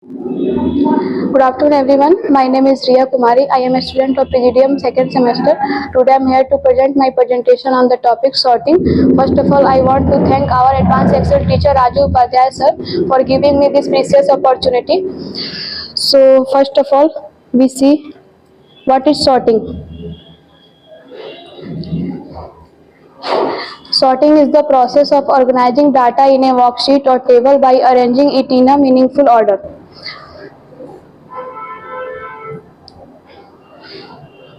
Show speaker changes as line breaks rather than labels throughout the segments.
Good afternoon everyone. My name is Riya Kumari. I am a student of PGDM second semester. Today I am here to present my presentation on the topic sorting. First of all, I want to thank our advanced Excel teacher Raju Upadhyay sir for giving me this precious opportunity. So first of all, we see what is sorting. Sorting is the process of organizing data in a worksheet or table by arranging it in a meaningful order.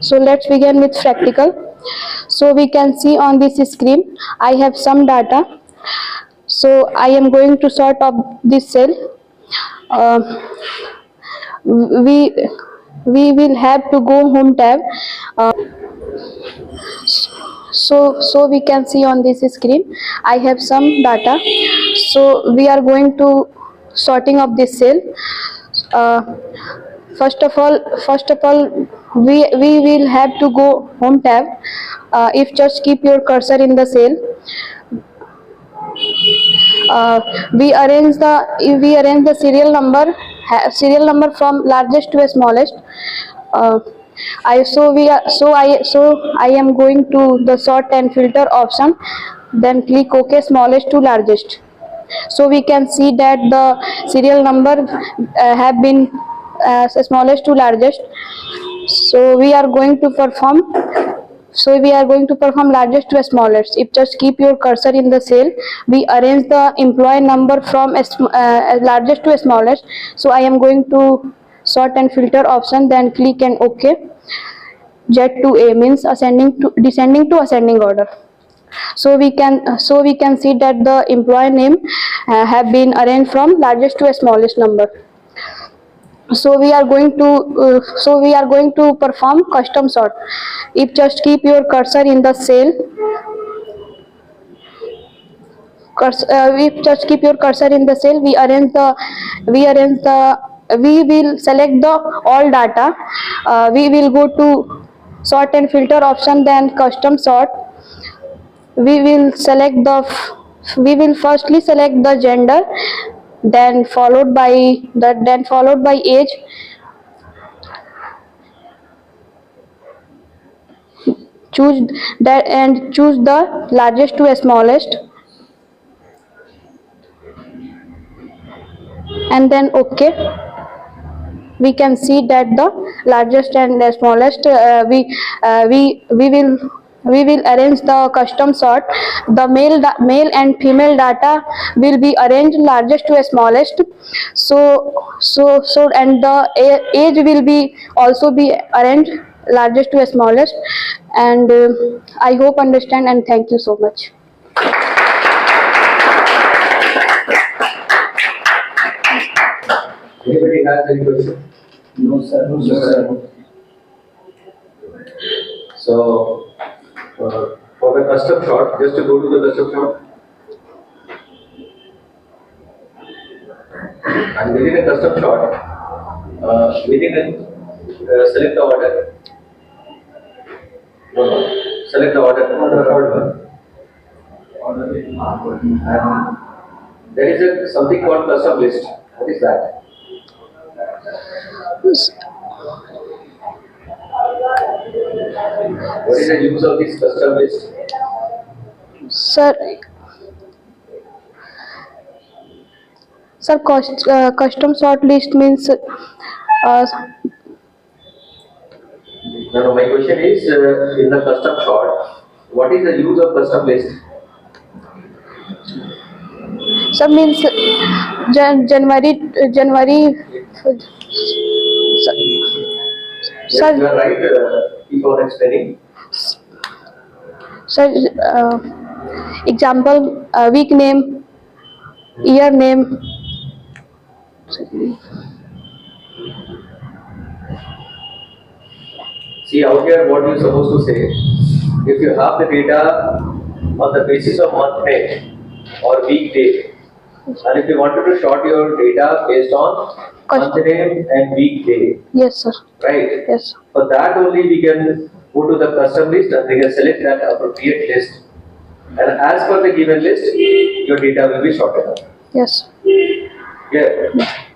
So let's begin with practical. So we can see on this screen, I have some data. So I am going to sort of this cell. We will have to go home tab. So we can see on this screen, I have some data. So we are going to sorting of this cell. First of all, we will have to go home tab. If just keep your cursor in the cell, we arrange the serial number from largest to smallest. I am going to the sort and filter option, then click OK, smallest to largest. So we can see that the serial number have been smallest to largest. So we are going to perform largest to smallest. If just keep your cursor in the cell, we arrange the employee number from largest to smallest. So I am going to sort and filter option, then click and OK. Z to A means descending to ascending order. So we can see that the employee name have been arranged from largest to smallest number. So we are going to perform custom sort. If just keep your cursor in the cell, we will select the all data. We will go to sort and filter option, then custom sort. We will firstly select the gender, then followed by age. Choose the largest to smallest, and then OK. We can see that the largest and the smallest, we will arrange the custom sort. The male and female data will be arranged largest to smallest. And the age will be also be arranged largest to smallest. And I hope understand, and thank you so much.
Anybody has any question?
No, sir.
No, sir. So, for the custom shot, just to go to the custom shot, and within a custom shot, select the order. No, select the order. And there is something called custom list. What is that? What is the use of this custom list?
Sir, custom sort list means
No, my question is, in the custom shot, what is the use of custom list?
sir, means January.
Yes, you are right. Keep on explaining.
Sir, example, week name, year name.
See out here what you are supposed to say. If you have the data on the basis of month name or week date, and if you wanted to sort your data based on month name and week day.
Yes, sir.
Right?
Yes.
For that only we can go to the custom list and we can select that appropriate list. And as per the given list, your data will be sorted out.
Yes.
Yeah.